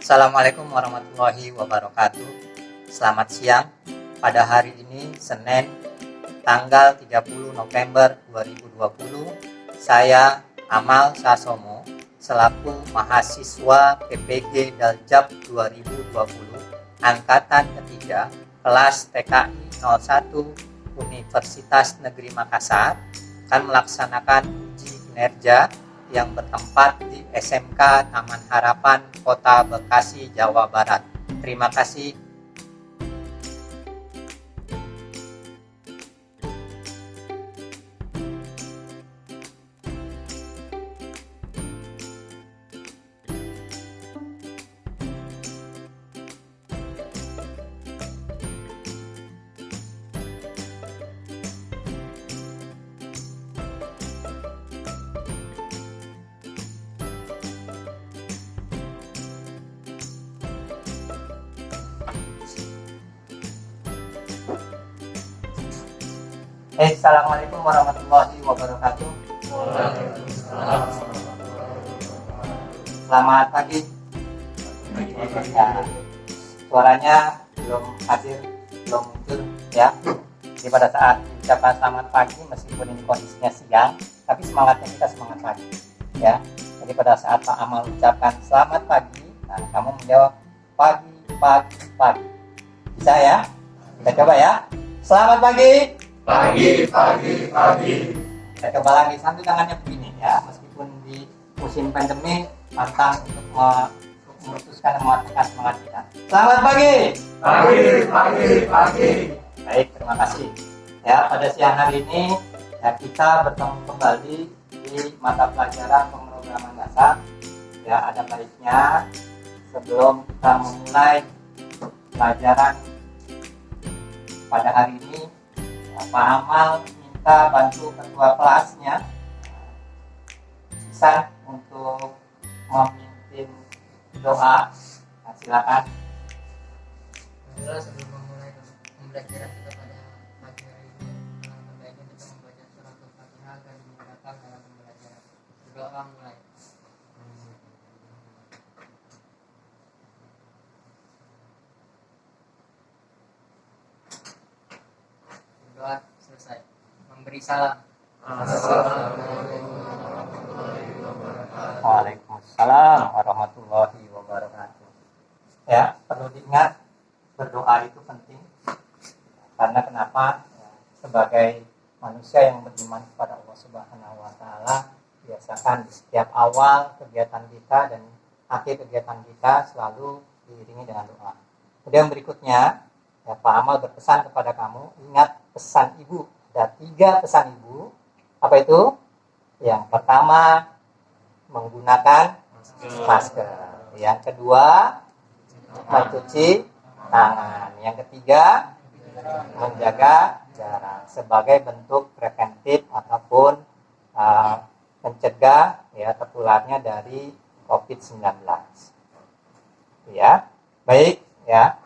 Assalamualaikum warahmatullahi wabarakatuh. Selamat siang. Pada hari ini Senin tanggal 30 November 2020, saya Amal Sasomo selaku mahasiswa PPG Daljab 2020 angkatan ketiga kelas TKI 01 Universitas Negeri Makassar akan melaksanakan uji kinerja yang bertempat di SMK Taman Harapan Kota Bekasi, Jawa Barat. Terima kasih. Assalamualaikum warahmatullahi wabarakatuh. Selamat pagi. Ya, suaranya belum hadir, belum muncul ya. Jadi pada saat ucapan selamat pagi, meskipun ini kondisinya siang, tapi semangatnya kita semangat pagi ya. Jadi pada saat Pak Amal ucapkan selamat pagi, nah kamu menjawab pagi. Bisa ya? Kita coba ya. Selamat pagi. Pagi. Kita coba lagi sambil tangannya begini ya, meskipun di musim pandemi pantang untuk memutuskan mematikan semangat kita. Selamat pagi. Pagi. Baik, terima kasih. Ya, pada siang hari ini ya, kita bertemu kembali di mata pelajaran pemrograman dasar. Ya, ada baiknya sebelum kita memulai pelajaran pada hari ini, Pak Amal minta bantu ketua kelasnya bisa untuk memimpin doa. Nah, silakan. Sebelum memulai pembelajaran kita pada pagi hari ini, baiknya kita membaca surat Al-Fatihah agar dimudahkan dalam pembelajaran. Berdoa mulai. Berdoa selesai. Memberi salam. Waalaikumsalam warahmatullahi wabarakatuh. Ya, perlu diingat berdoa itu penting. Karena kenapa? Ya, sebagai manusia yang beriman kepada Allah Subhanahu wa taala, biasakan di setiap awal kegiatan kita dan akhir kegiatan kita selalu diiringi dengan doa. Kemudian berikutnya, ya, Pak Amal berpesan kepada kamu, ingat pesan ibu. Ada 3 pesan ibu. Apa itu? Yang pertama, menggunakan masker. Yang kedua, mencuci tangan. Yang ketiga, menjaga jarak sebagai bentuk preventif ataupun mencegah ya tertularnya dari COVID-19. Ya, baik ya.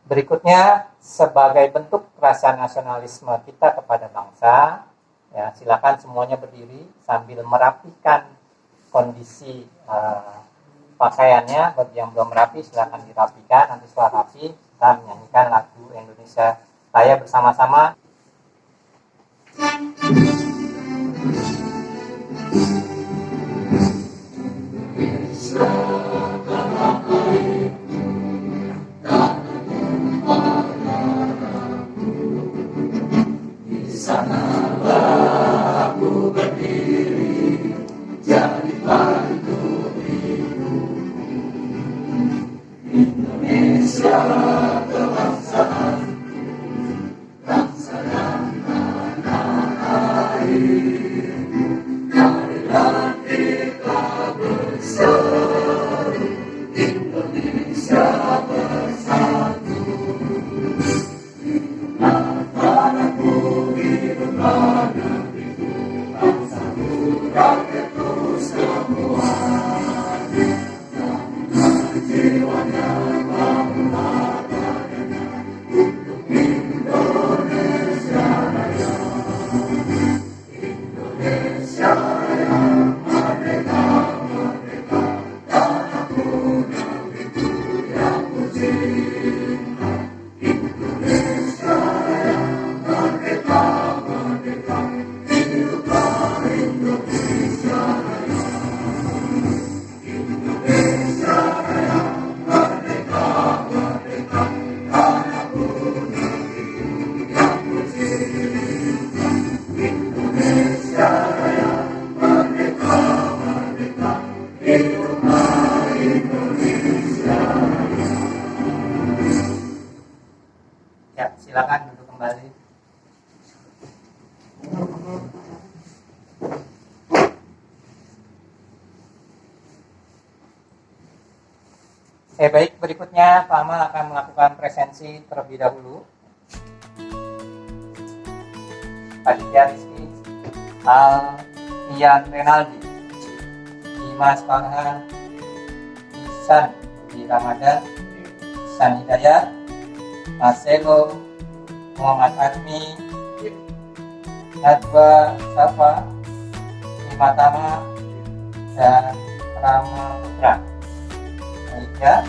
Berikutnya, sebagai bentuk rasa nasionalisme kita kepada bangsa, ya silakan semuanya berdiri sambil merapikan kondisi pakaiannya. Bagi yang belum rapi, silakan dirapikan. Nanti setelah rapi, kita menyanyikan lagu Indonesia Raya bersama-sama. Baik, berikutnya Pak Amal akan melakukan presensi terlebih dahulu. Aditya Rizky, Ian Renaldi, Dimas Farhan, Ihsan Budi Ramadan, Ihsan Hidayat, Marcelo, Muhammad Admi, Najwa Safa, Imatama, dan Rama Putra. Baik ya,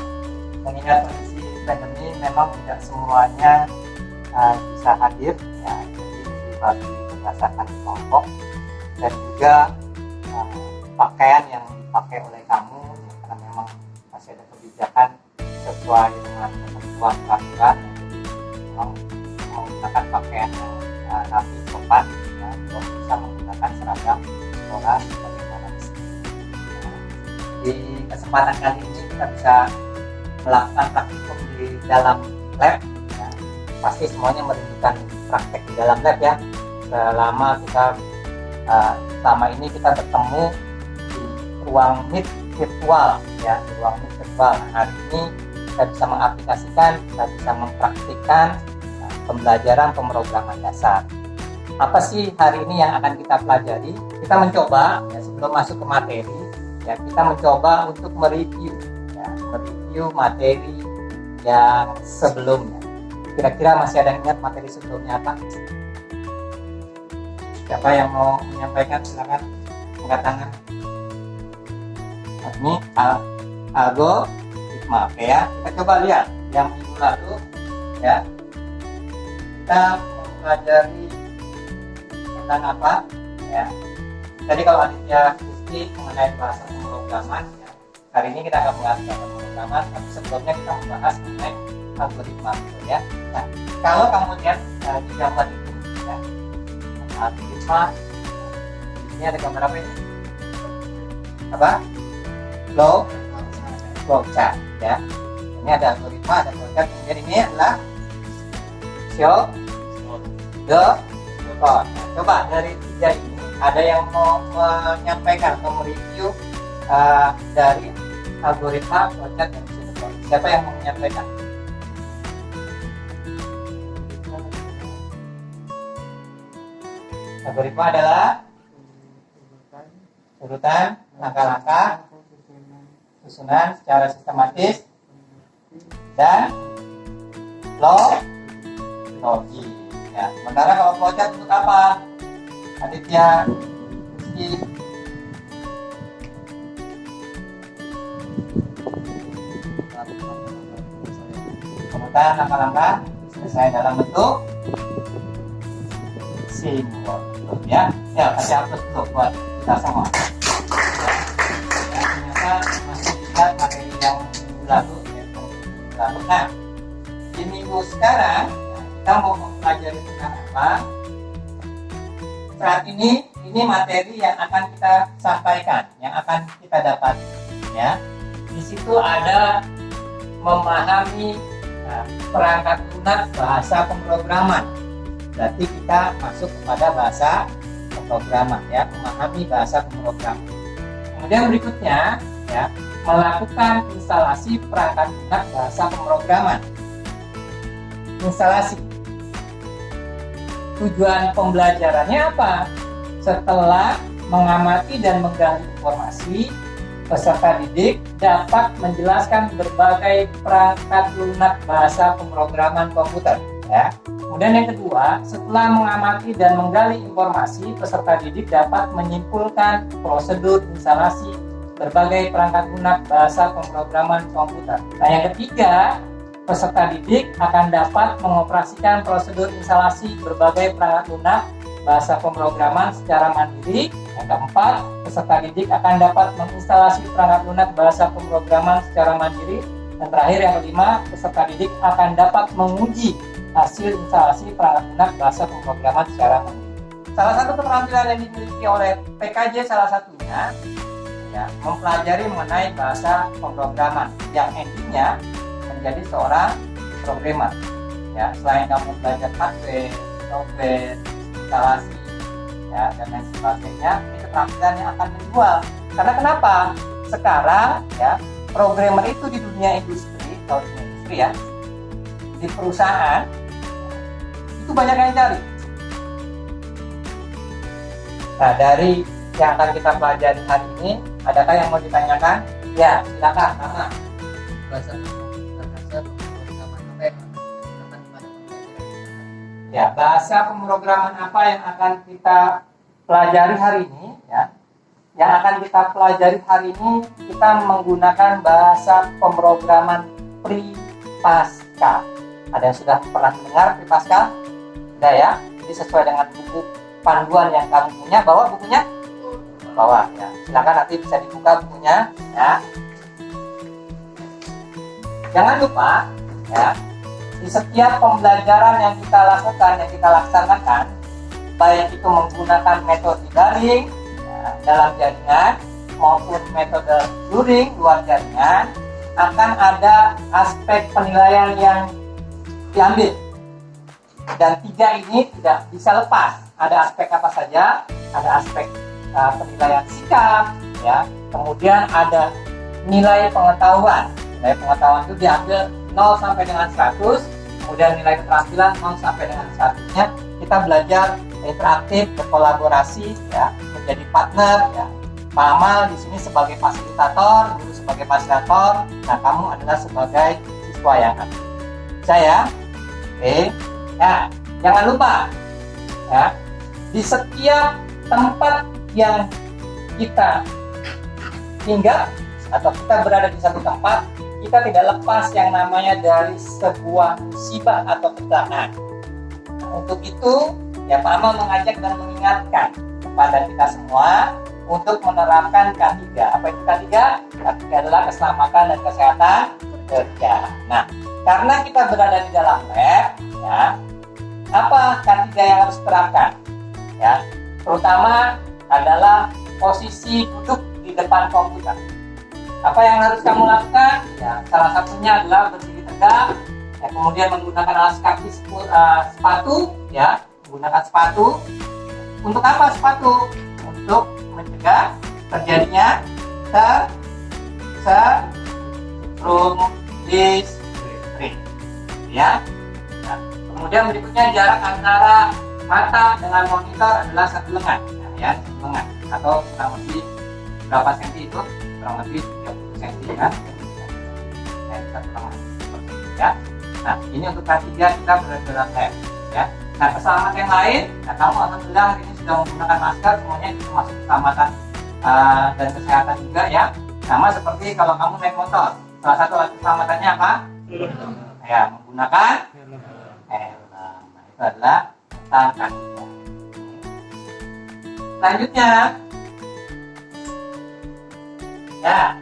mengingat kondisi pandemi memang tidak semuanya bisa hadir ya, jadi dibagi berdasarkan kelompok dan juga pakaian yang dipakai oleh kamu ya, karena memang masih ada kebijakan sesuai dengan ketentuan peraturan, jadi memang menggunakan pakaian yang rapi sopan ya, untuk bisa menggunakan seragam sekolah sebagaimana di kesempatan kali ini kita bisa melakukan praktikum di dalam lab ya. Pasti semuanya merindukan praktek di dalam lab ya. Selama ini kita bertemu di ruang meet virtual ya, di ruang meet virtual. Nah, hari ini kita bisa mengaplikasikan, kita bisa mempraktikkan pembelajaran pemrograman dasar. Apa sih hari ini yang akan kita pelajari? Kita mencoba ya, sebelum masuk ke materi ya, kita mencoba untuk mereview materi yang sebelumnya. Kira-kira masih ada yang ingat materi sebelumnya apa? Siapa yang mau menyampaikan? Silakan angkat tangan. Ini Algo, maaf ya. Kita coba lihat yang minggu lalu ya. Kita mempelajari tentang apa? Ya. Tadi kalau Aditya Rizky mengenai bahasa pemrograman, ya. Hari ini kita akan membahas bahasa pemrograman, tapi sebelumnya kita membahas mengenai algoritma, ya. Nah, kalau kamu lihat di gambar ini, ya, algoritma, ini ada gambar apa ini? Apa? Flowchart, ya. Ini ada algoritma, ada flowchart, kemudian ini adalah show the code. Nah, coba dari tiga ini ada yang mau menyampaikan atau mereview dari algoritma flowchart dan show the code. Siapa yang mau menyampaikan? Algoritma adalah urutan langkah-langkah susunan secara sistematis dan logi. Ya, sementara kalau flowchart untuk apa? Aditya Rizky. Urutan langkah-langkah selesai dalam bentuk simbol. Ya, kasih hapus dulu buat kita semua. Ya, ternyata masih ingat materi yang minggu lalu, ya, Nah, di minggu sekarang ya, kita mau mempelajari tentang apa? Saat ini materi yang akan kita sampaikan, yang akan kita dapat. Ya, di situ ada memahami perangkat lunak bahasa pemrograman. Berarti kita masuk kepada bahasa pemrograman ya, memahami bahasa pemrograman. Kemudian berikutnya ya, melakukan instalasi perangkat lunak bahasa pemrograman. Instalasi. Tujuan pembelajarannya apa? Setelah mengamati dan menggali informasi, peserta didik dapat menjelaskan berbagai perangkat lunak bahasa pemrograman komputer ya. Kemudian yang kedua, setelah mengamati dan menggali informasi, peserta didik dapat menyimpulkan prosedur instalasi berbagai perangkat lunak bahasa pemrograman komputer. Nah, yang ketiga, peserta didik akan dapat mengoperasikan prosedur instalasi berbagai perangkat lunak bahasa pemrograman secara mandiri. Yang keempat, peserta didik akan dapat menginstalasi perangkat lunak bahasa pemrograman secara mandiri. Dan terakhir yang kelima, peserta didik akan dapat menguji hasil instalasi perangkat lunak bahasa pemrograman secara mandiri. Salah satu keterampilan yang dimiliki oleh PKJ salah satunya ya, mempelajari mengenai bahasa pemrograman yang endingnya menjadi seorang programmer. Ya, selain kamu belajar hardware, software, instalasi, ya, dan lain sebagainya, ini keterampilan yang akan menjual. Karena kenapa? Sekarang ya, programmer itu di dunia industri, kalau di dunia industri ya, di perusahaan itu banyak yang cari. Nah, dari yang akan kita pelajari hari ini, adakah yang mau ditanyakan? Ya, silakan. Nama. bahasa pemrograman apa yang digunakan pada pembelajaran? Ya, bahasa pemrograman apa yang akan kita pelajari hari ini? Ya, yang akan kita pelajari hari ini, kita menggunakan bahasa pemrograman Pripaska. Ada yang sudah pernah mendengar Pripaska? Sudah ya? Jadi sesuai dengan buku panduan yang kamu punya, bawa bukunya? Bawa ya. Silakan nanti bisa dibuka bukunya ya. Jangan lupa ya, di setiap pembelajaran yang kita lakukan, yang kita laksanakan, baik itu menggunakan metode daring ya, dalam jaringan maupun metode luring luar jaringan, akan ada aspek penilaian yang diambil. Dan 3 ini tidak bisa lepas. Ada aspek apa saja? Ada aspek penilaian sikap, ya. Kemudian ada nilai pengetahuan. Nilai pengetahuan itu diambil 0 sampai dengan 100. Kemudian nilai keterampilan 0 sampai dengan 100-nya. Kita belajar interaktif, berkolaborasi, ya, menjadi partner, ya. Pak Amal di sini sebagai fasilitator, guru sebagai fasilitator. Nah, kamu adalah sebagai siswa yang aktif. Saya, oke. Ya, jangan lupa, ya, di setiap tempat yang kita tinggal atau kita berada di satu tempat, kita tidak lepas yang namanya dari sebuah musibah atau kecelakaan. Nah, untuk itu, ya Pak Amal mengajak dan mengingatkan kepada kita semua untuk menerapkan K3. Apa itu K3? K3 adalah keselamatan dan kesehatan kerja. Nah, karena kita berada di dalam lab, ya, apa K3 yang harus diterapkan? Ya, terutama adalah posisi duduk di depan komputer. Apa yang harus kamu lakukan? Ya, salah satunya adalah berdiri tegak, ya, kemudian menggunakan alas kaki sepatu, ya, menggunakan sepatu. Untuk apa sepatu? Untuk mencegah terjadinya listrik, ya. Nah, kemudian berikutnya jarak antara mata dengan monitor adalah 1 lengan, ya, 1 lengan atau kurang lebih berapa senti itu? Kurang lebih 30 senti ya. Ya, 1 lengan seperti itu ya. Nah, ini untuk K3 kita berada dalam lab, ya. Nah, keselamatan yang lain, nah, kamu alhamdulillah ini sudah menggunakan masker, semuanya itu masuk keselamatan dan kesehatan juga ya. Sama seperti kalau kamu naik motor, salah satu alat keselamatannya apa? Ya, menggunakan helm. Nah, itu adalah tentang K3. Selanjutnya, ya,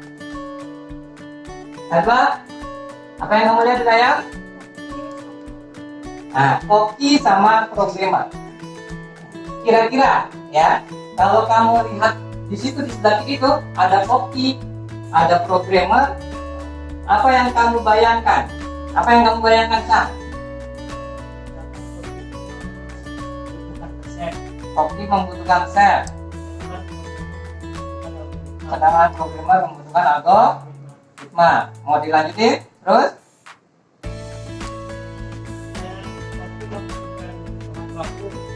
apa? Apa yang kamu lihat di layar? Nah, Koki sama programmer. Kira-kira, ya, kalau kamu lihat di situ di sebelah kiri itu ada Koki, ada programmer. Apa yang kamu bayangkan? Apa yang kamu bayangkan, Sang? Koki membutuhkan sel, sedangkan programmer membutuhkan algoritma. Mau dilanjutin? Terus?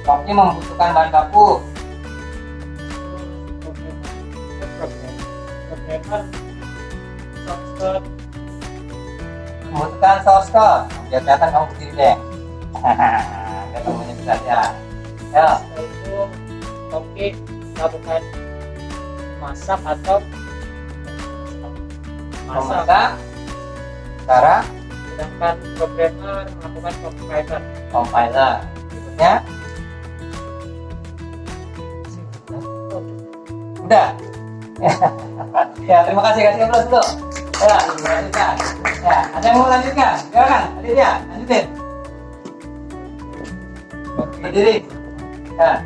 Koki membutuhkan bahan baku. Membutuhkan source code. Biar kelihatan kamu berdiri deh. Biar kamunya bisa aja. Ya. Setelah itu Koki melakukan masak atau Memasak cara sedangkan programmer melakukan compiler. compiler. Berikutnya udah. Ya, terima kasih, kasih aplaus dulu. Ya, lanjutkan. Ya, ada yang mau lanjutkan? Silakan, Aditya, lanjutin. Berdiri. Ya.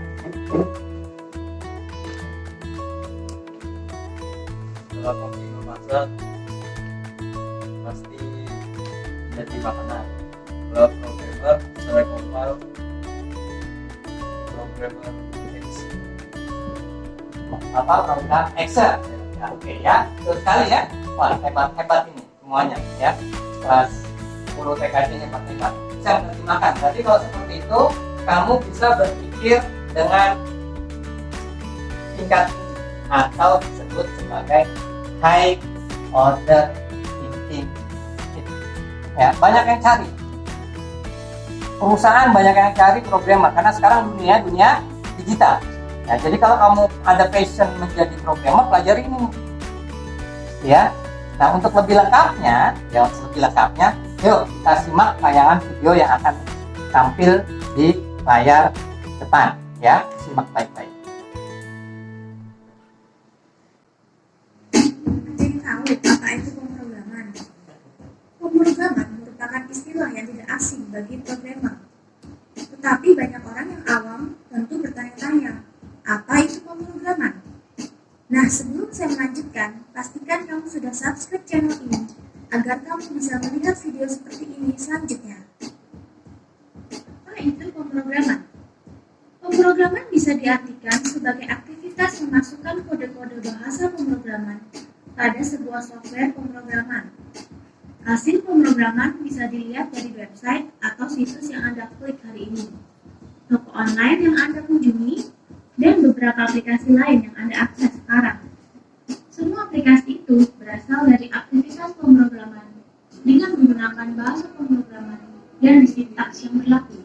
Setelah Koki memasak pasti jadi makanan. Kalau programmer saya compile programmer X. Apa program Excel? Ya, oke ya. Terus sekali ya. wah hebat ini semuanya ya, kelas 10 TKJ hebat. Bisa menerjemahkan. Berarti kalau seperti itu kamu bisa berpikir dengan tingkat tinggi atau disebut sebagai high order thinking. Ya, banyak yang cari. Perusahaan banyak yang cari programmer karena sekarang dunia digital. Ya, jadi kalau kamu ada passion menjadi programmer, pelajari ini. Ya. Nah, untuk lebih lengkapnya, yuk kita simak tayangan video yang akan tampil di layar depan. Ya, simak baik-baik. Ada yang tahu apa itu pemrograman? Pemrograman merupakan istilah yang tidak asing bagi programmer. Tetapi banyak orang yang awam tentu bertanya-tanya, apa itu pemrograman? Nah, sebelum saya melanjutkan, pastikan kamu sudah subscribe channel ini agar kamu bisa melihat video seperti ini selanjutnya. Apa itu pemrograman? Pemrograman bisa diartikan sebagai aktivitas memasukkan kode-kode bahasa pemrograman pada sebuah software pemrograman. Hasil pemrograman bisa dilihat dari website atau situs yang Anda klik hari ini, toko online yang Anda kunjungi, dan beberapa aplikasi lain yang Anda akses sekarang. Semua aplikasi itu berasal dari aktivitas pemrograman dengan menggunakan bahasa pemrograman dan sintaks yang berlaku.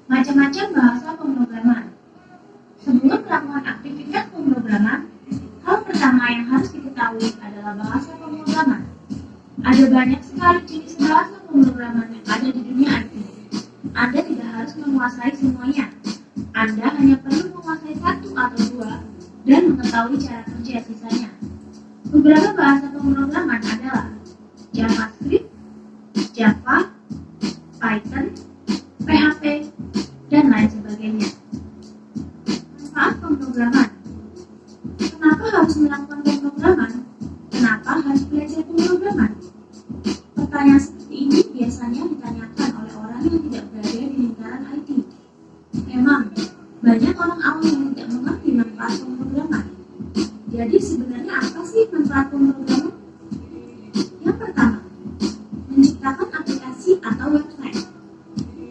Macam-macam bahasa pemrograman. Sebelum melakukan aktivitas pemrograman, hal pertama yang harus diketahui adalah bahasa pemrograman. Ada banyak sekali jenis bahasa pemrograman yang ada di dunia IT. Anda tidak harus menguasai semuanya. Anda hanya perlu menguasai satu atau dua dan mengetahui cara kerja sisanya. Beberapa bahasa pemrograman adalah JavaScript, Java, Python, PHP, dan lain sebagainya. Manfaat pemrograman. Kenapa harus melakukan pemrograman? Kenapa harus belajar pemrograman? Pertanyaan seperti ini biasanya ditanyakan oleh orang yang tidak berada di lingkaran IT. Memang, banyak orang awam yang tidak mengerti manfaat pemrograman. Jadi sebenarnya apa sih manfaat pemrograman? Yang pertama, menciptakan aplikasi atau website.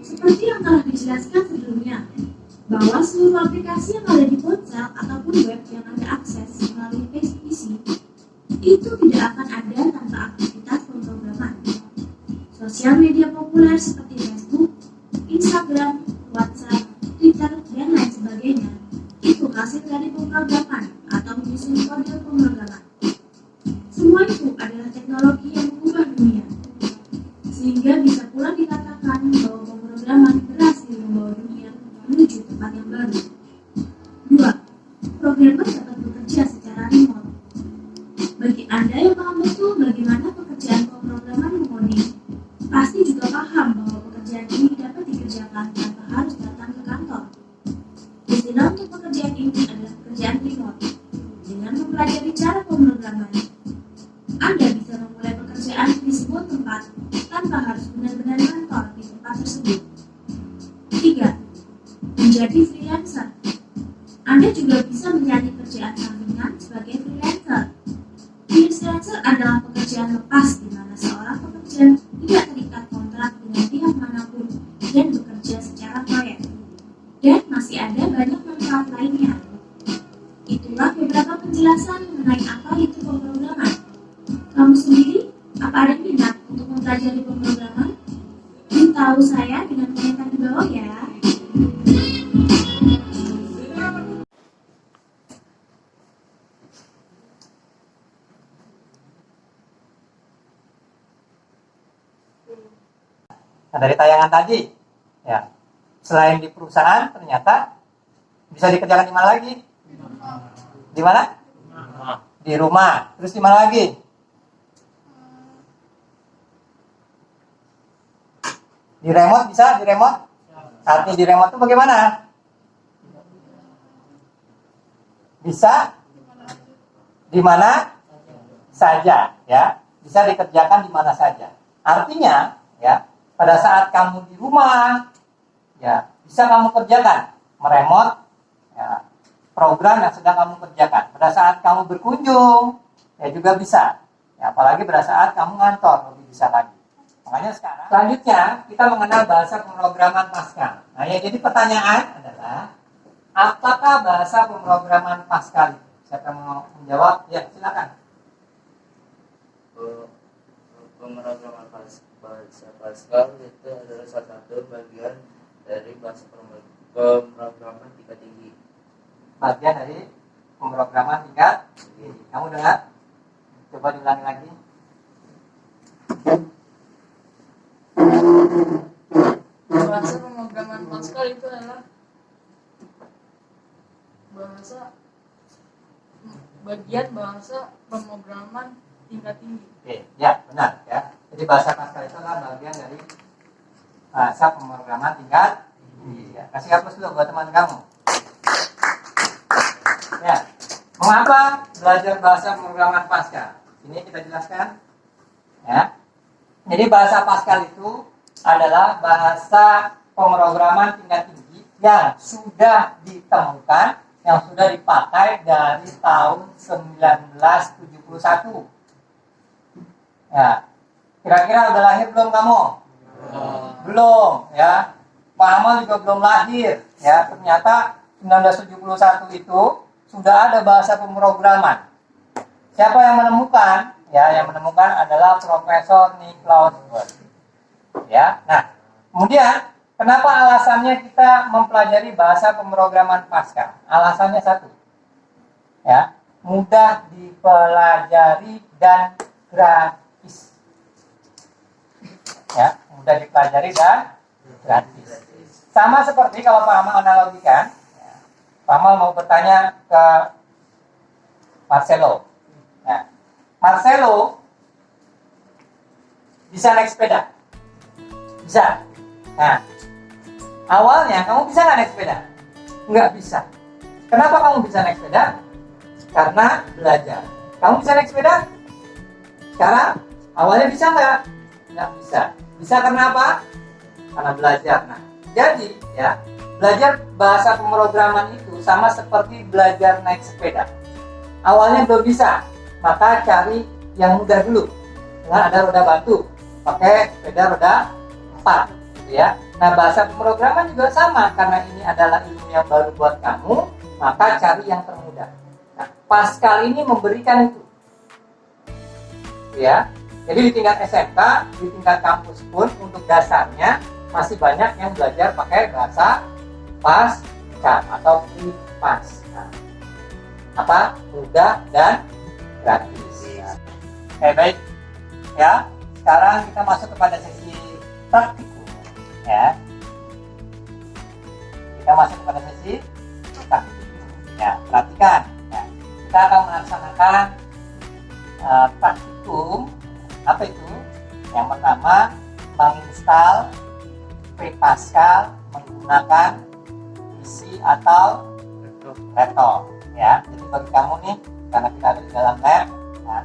Seperti yang telah dijelaskan sebelumnya, bahwa seluruh aplikasi yang ada di ponsel ataupun web yang Anda akses melalui PC, itu tidak akan ada tanpa aktivitas pemrograman. Sosial media populer seperti Facebook, Instagram, WhatsApp, Twitter, dan lain sebagainya, itu hasil dari pemrograman atau menyusun kode pemrograman. Semua itu adalah teknologi yang mengubah dunia, sehingga bisa pula dikatakan bahwa pemrograman berhasil membawa dunia menuju tempat yang baru. 2. Programmer dapat bekerja secara remote. Bagi Anda yang paham betul bagaimana pekerjaan pemrograman mengoding, pasti juga paham bahwa pekerjaan ini dapat dikerjakan tanpa harus datang ke kantor. Istilah untuk pekerjaan ini adalah pekerjaan remote. Dengan mempelajari cara pemrograman, Anda bisa memulai pekerjaan di sebuah tempat tanpa harus benar-benar kantor di tempat tersebut. 3. Menjadi freelancer. Anda juga bisa mencari pekerjaan sampingan sebagai freelancer. Freelancer adalah pekerjaan lepas di mana seorang pekerja tidak terikat kontrak dengan pihak manapun dan bekerja secara proyek. Dan masih ada banyak manfaat lainnya. Itulah beberapa penjelasan mengenai apa itu pemrograman. Kamu sendiri, apa ada minat untuk mempelajari pemrograman? Beritahu saya dengan komentar di bawah ya. Nah, dari tayangan tadi, ya, selain di perusahaan, ternyata bisa dikerjakan di mana lagi? Di mana? Di rumah. Terus di mana lagi? Di remote bisa? Di remote? Artinya di remote itu bagaimana? Bisa di mana saja, ya. Bisa dikerjakan di mana saja. Artinya, ya, pada saat kamu di rumah, ya, bisa kamu kerjakan meremote, ya, program yang sedang kamu kerjakan. Pada saat kamu berkunjung, ya juga bisa. Ya, apalagi pada saat kamu ngantor lebih bisa lagi. Makanya sekarang selanjutnya kita mengenal bahasa pemrograman Pascal. Nah, ya jadi pertanyaan adalah apakah bahasa pemrograman Pascal itu? Siapa mau menjawab? Ya, silakan. Pemrograman bahasa Pascal itu adalah salah satu bagian dari bahasa pemrograman tingkat tinggi. Bagian dari pemrograman tingkat tinggi. Kamu dengar? Coba diulangi lagi. Bahasa pemrograman Pascal itu adalah bagian bahasa pemrograman tingkat tinggi. Oke, ya benar ya. Jadi bahasa Pascal itu adalah bagian dari bahasa pemrograman tingkat tinggi. Ya. Kasih hapus dulu buat teman kamu. Ya, mengapa belajar bahasa pemrograman Pascal? Ini kita jelaskan. Ya, jadi bahasa Pascal itu adalah bahasa pemrograman tingkat tinggi yang sudah ditemukan, yang sudah dipakai dari tahun 1971. Ya, kira-kira udah lahir belum kamu? Belum, ya. Pak Amal juga belum lahir, ya. Ternyata 1971 itu sudah ada bahasa pemrograman. Siapa yang menemukan? Ya, yang menemukan adalah Profesor Niklaus Wirth. Ya, nah, kemudian kenapa alasannya kita mempelajari bahasa pemrograman Pascal? Alasannya satu, ya, mudah dipelajari dan gratis. Ya, mudah dipelajari dan gratis. Sama seperti kalau Pak Amal analogikan, ya, Pak Amal mau bertanya ke Marcelo. Nah, Marcelo bisa naik sepeda? Bisa. Nah, awalnya kamu bisa nggak naik sepeda? Nggak bisa. Kenapa kamu bisa naik sepeda? Karena belajar. Kamu bisa naik sepeda? Sekarang, awalnya bisa nggak? Nggak bisa. Bisa karena apa? Karena belajar. Nah, jadi ya, belajar bahasa pemrograman itu sama seperti belajar naik sepeda. Awalnya belum bisa, maka cari yang mudah dulu dengan ada roda bantu, pakai sepeda roda 4, gitu ya. Nah, bahasa pemrograman juga sama, karena ini adalah ilmu yang baru buat kamu, maka cari yang termudah. Nah, Pascal ini memberikan itu, ya. Jadi di tingkat SMK, di tingkat kampus pun untuk dasarnya masih banyak yang belajar pakai bahasa Pascal atau Pas. Nah, apa? Mudah dan gratis. Ya. Oke, baik. Ya, sekarang kita masuk kepada sesi praktikum. Ya, kita masuk kepada sesi praktikum. Ya, perhatikan. Ya, kita akan melaksanakan praktikum. Apa itu? Yang pertama, menginstal Pascal menggunakan PC atau laptop. Ya, jadi bagi kamu nih, karena kita ada di dalam lab, ya,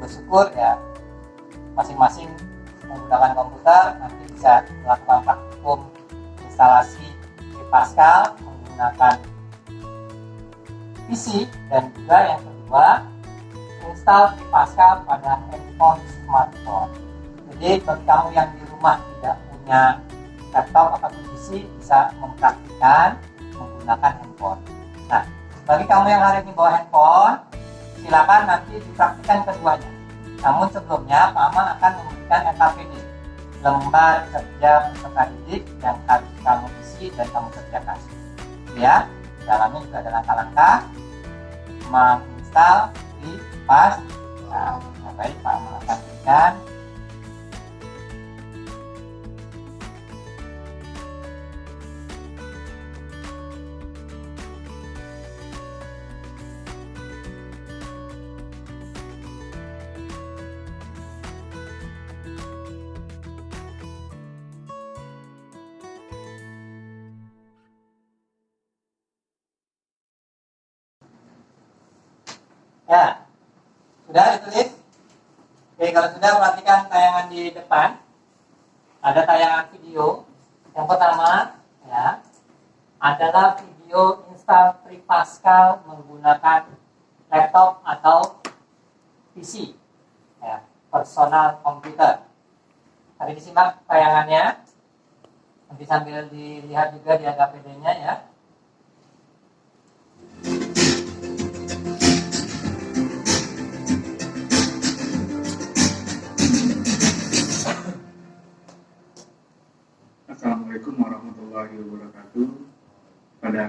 bersyukur ya masing-masing menggunakan komputer nanti bisa melakukan praktikum instalasi Pascal menggunakan PC, dan juga yang kedua install Pascal pada handphone smartphone. Jadi bagi kamu yang di rumah tidak punya laptop atau PC bisa mempraktikkan menggunakan handphone. Nah, bagi kamu yang hari ini bawa handphone, silakan nanti dipraktikkan keduanya. Namun sebelumnya, Pak Amal akan memberikan LKPD, lembar kerja peserta didik yang harus kamu isi dan kamu kerjakan. Ya, dalamnya juga ada langkah-langkah menginstal di Pascal. Nah, baik, Pak Amal akan berikan. Ya, sudah ditulis? Oke, kalau sudah, perhatikan tayangan di depan. Ada tayangan video. Yang pertama, ya, adalah video install Pascal menggunakan laptop atau PC. personal komputer. Tadi disimak tayangannya, nanti sambil dilihat juga di AKPD-nya ya. Assalamualaikum warahmatullahi wabarakatuh. Pada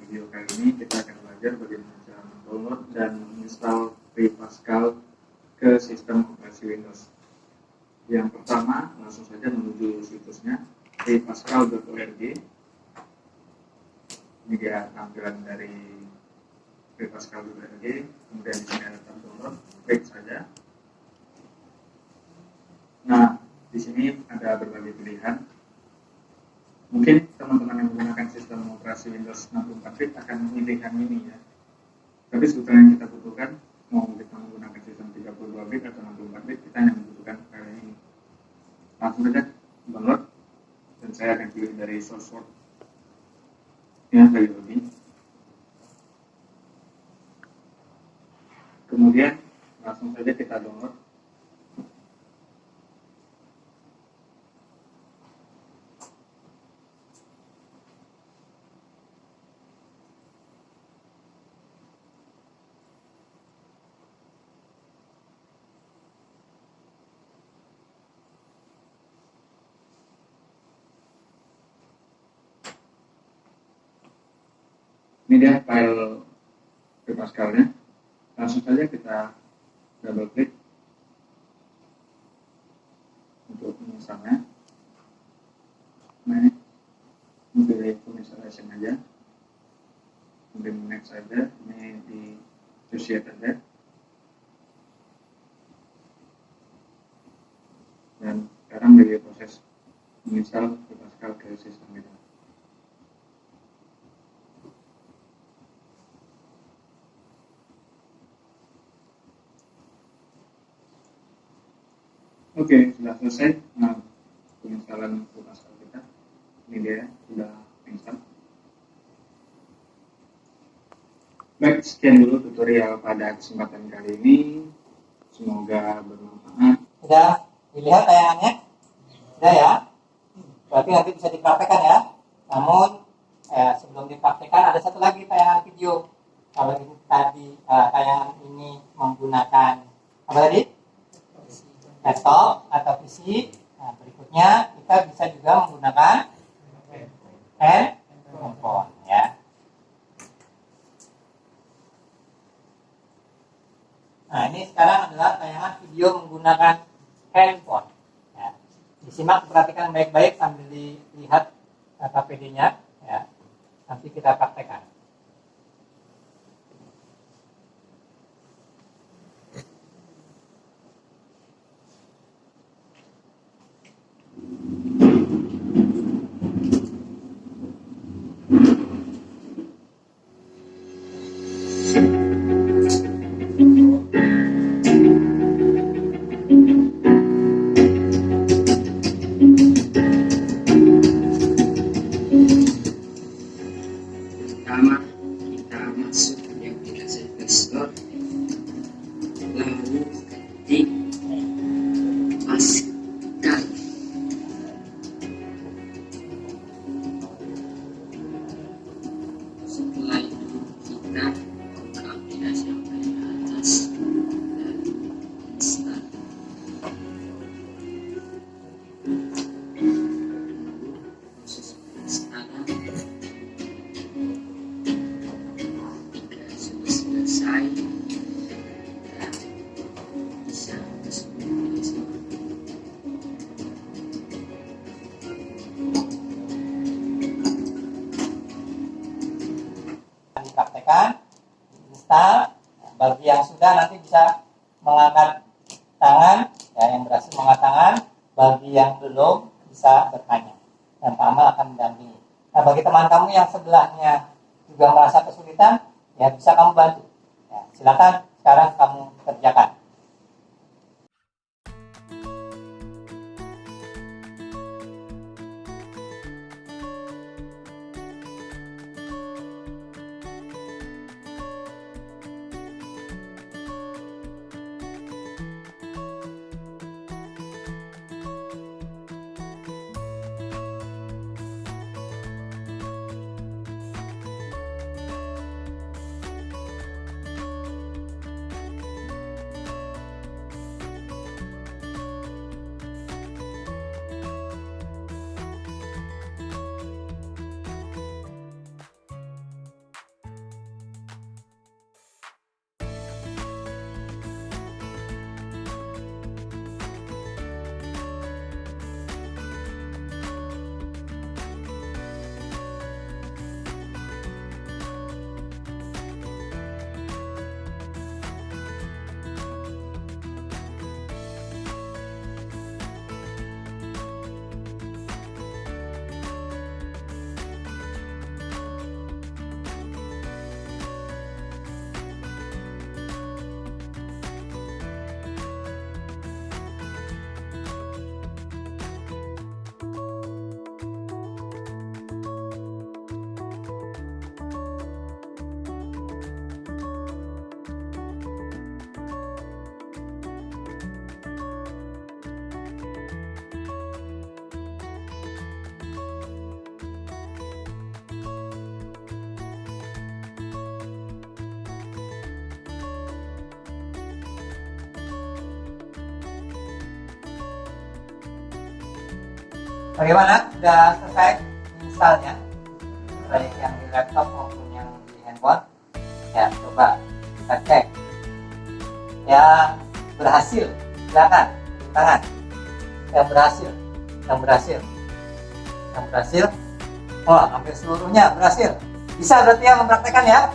video kali ini kita akan belajar bagaimana cara mendownload dan menginstal FreePascal ke sistem operasi Windows. Yang pertama, langsung saja menuju situsnya freepascal.org. Ini dia tampilan dari freepascal.org. Kemudian di sini ada tab download, klik saja. Nah, di sini ada berbagai pilihan. Mungkin teman-teman yang menggunakan sistem operasi Windows 64-bit akan memilih yang ini ya. Tapi sebetulnya yang kita butuhkan, mau kita menggunakan sistem 32-bit atau 64-bit, kita hanya membutuhkan file ini. Langsung saja download, dan saya akan pilih dari source word ya, dari login. Kemudian langsung saja kita download. Ini dia file FreePascal-nya. Langsung saja kita double klik untuk menginstalnya. Nah, ini pilih full installation aja. Kemudian next saja, ini di associate aja. Dan sekarang dari proses menginstal FreePascal ke sistem kita. Oke, sudah selesai. Nah, penginstalan FreePascal kita. Ini dia, sudah install. Baik, sekian dulu tutorial pada kesempatan kali ini. Semoga bermanfaat. Sudah dilihat tayangannya? Sudah ya? Berarti nanti bisa dipraktekkan ya. Namun sebelum dipraktekkan ada satu lagi tayangan video. Kalau ini tadi tayangan ini menggunakan apa tadi? Laptop atau PC. Nah, berikutnya kita bisa juga menggunakan handphone ya. Nah, ini sekarang adalah tayangan video menggunakan handphone. Ya. Disimak, perhatikan baik-baik sambil dilihat KPD-nya ya. Nanti kita praktekkan. Pertama, kita masuk ke aplikasi Play Store, lalu ketik Pascal. Setelah itu kita buka aplikasi yang ada di atas dan install. Proses penginstalan sudah selesai dan bisa masuk ke Play Store. Dipraktekkan, diinstal. Bagi yang sudah nanti bisa mengangkat tangan, ya, yang berhasil mengangkat tangan. Bagi yang belum bisa bertanya, dan Pak Amal akan mendampingi. Nah, bagi teman kamu yang sebelahnya juga merasa kesulitan, ya bisa kamu bantu. Ya, silakan sekarang kamu kerjakan. Bagaimana? Sudah selesai installnya, baik yang di laptop maupun yang di handphone? Ya, coba kita cek. Yang berhasil, silakan tangan. Yang berhasil. Oh, hampir seluruhnya berhasil. Bisa berarti ya mempraktekkan ya?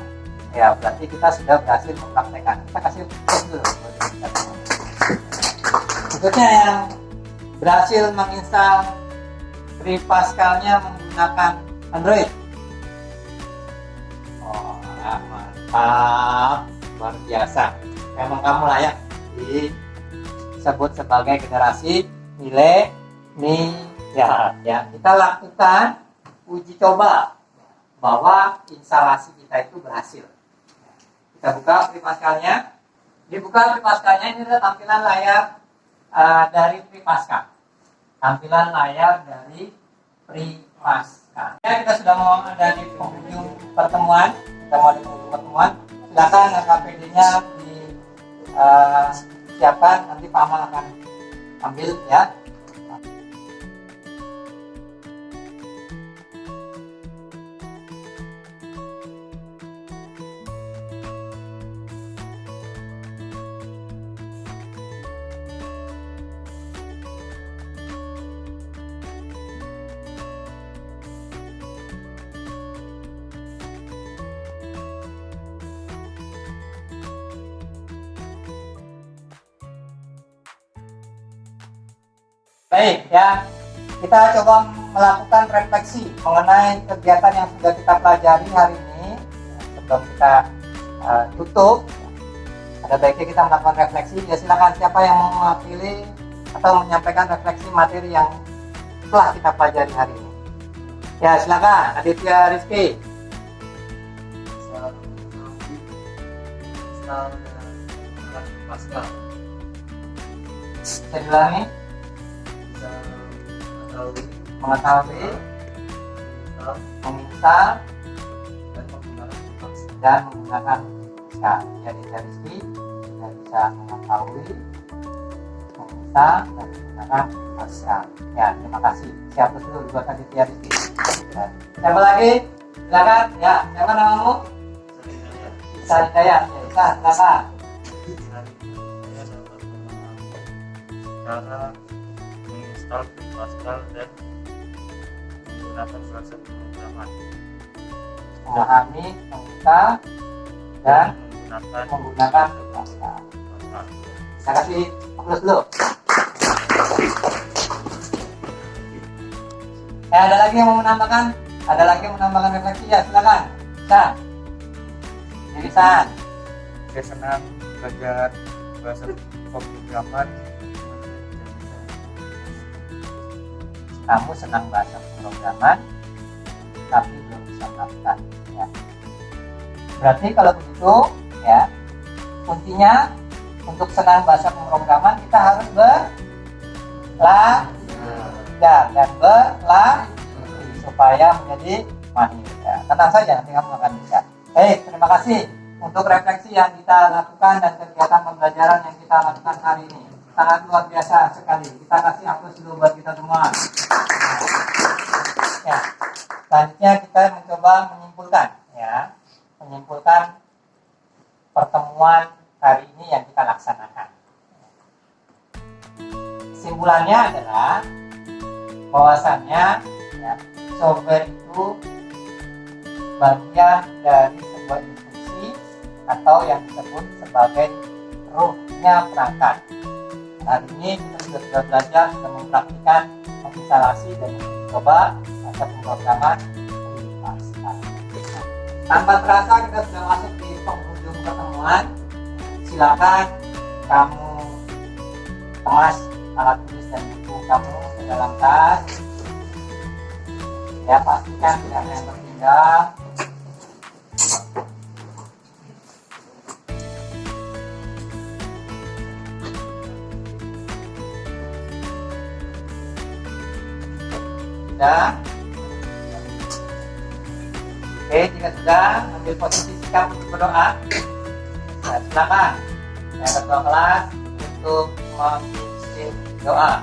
Ya, berarti kita sudah berhasil mempraktekkan. Kita kasih tes dulu. Berikutnya yang berhasil menginstal Pascal-nya menggunakan Android. Oh, mantap, luar biasa. Memang kamu layak disebut sebagai generasi milenial. Ya, kita lakukan uji coba bahwa instalasi kita itu berhasil. Kita buka Pascal-nya. Dibuka Pascal-nya, ini adalah tampilan layar dari Pascal. Tampilan layar dari Pascal. Ya, kita sudah mau ada di penghujung pertemuan. Silakan KPD-nya disiapkan, nanti Pak Amal akan ambil ya. Baik ya, kita coba melakukan refleksi mengenai kegiatan yang sudah kita pelajari hari ini. Sebelum kita tutup, ada baiknya kita melakukan refleksi. Ya, silakan siapa yang mau mewakili atau menyampaikan refleksi materi yang telah kita pelajari hari ini. Ya, silakan Aditya Rizky. Pascal Saya diulangi. Mengetahui, menginstal, dan menggunakan Pascal. Jadi dari sini kita bisa mengetahui, menginstal, dan menggunakan Pascal. Ya, terima kasih. Siap betul buat Aditya Rizky. Siapa lagi? Silakan. Ya, siapa namamu? Isa Hidayat. Ya, Isa, silakan. Cara menginstal Pascal dan menggunakan proses pemrograman. Memahami, menginstal, dan menggunakan Pascal. Saya kasih aplaus dulu. Ada lagi yang mau menambahkan? Ada lagi yang menambahkan refleksi? Ya, silakan. San. Jadi San. Saya senang belajar bahasa pemrograman. Kamu senang bahasa pemrograman, tapi belum bisa melakukan. Ya. Berarti kalau begitu, ya, kuncinya untuk senang bahasa pemrograman kita harus belajar dan berlatih supaya menjadi mahir. Ya. Tenang saja, nanti kamu akan bisa. Baik, terima kasih untuk refleksi yang kita lakukan dan kegiatan pembelajaran yang kita lakukan hari ini. Sangat luar biasa sekali. Kita kasih aplaus dulu buat kita semua. Ya, selanjutnya kita mencoba menyimpulkan pertemuan hari ini yang kita laksanakan. Kesimpulannya adalah bahwasannya ya, software itu bagian dari sebuah instruksi atau yang disebut sebagai ruhnya perangkat. Hari ini kita sudah belajar, sudah mempraktikkan menginstalasi dan mencoba bahasa pemrograman di Pascal. Tanpa terasa kita sudah masuk di penghujung pertemuan. Silakan kamu kemas alat tulis dan buku kamu ke dalam tas. Ya, pastikan tidak ada yang tertinggal. Sudah. Oke, jika sudah, ambil posisi sikap untuk berdoa. Nah, silakan yang ketua kelas untuk memimpin doa.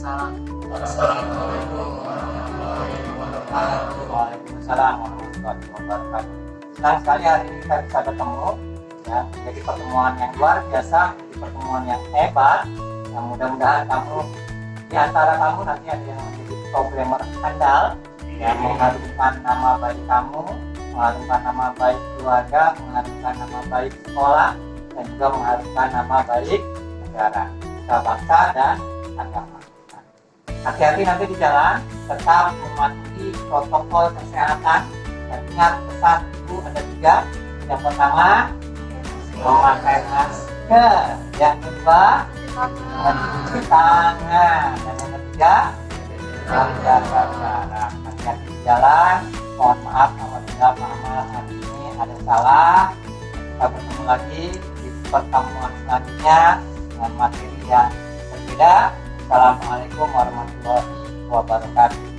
Waalaikumsalam warahmatullahi wabarakatuh. Senang sekali hari ini kita bisa bertemu, ya, menjadi pertemuan yang luar biasa, menjadi pertemuan yang hebat. Yang mudah-mudahan kamu di antara kamu nanti ada yang menjadi programmer handal, yang mengharumkan nama baik kamu, mengharumkan nama baik keluarga, mengharumkan nama baik sekolah, dan juga mengharumkan nama baik negara, bangsa dan agama. Hati-hati nanti di jalan, tetap mematuhi protokol kesehatan, dan ingat pesan ibu ada 3. Yang pertama, memakai masker. Yang kedua, mencuci tangan. Dan yang ketiga, menjaga jarak. Hati-hati di jalan. Mohon maaf apabila pemahaman hari ini ada salah. Kita bertemu lagi di pertemuan selanjutnya dengan materi yang berbeda. Assalamualaikum warahmatullahi wabarakatuh.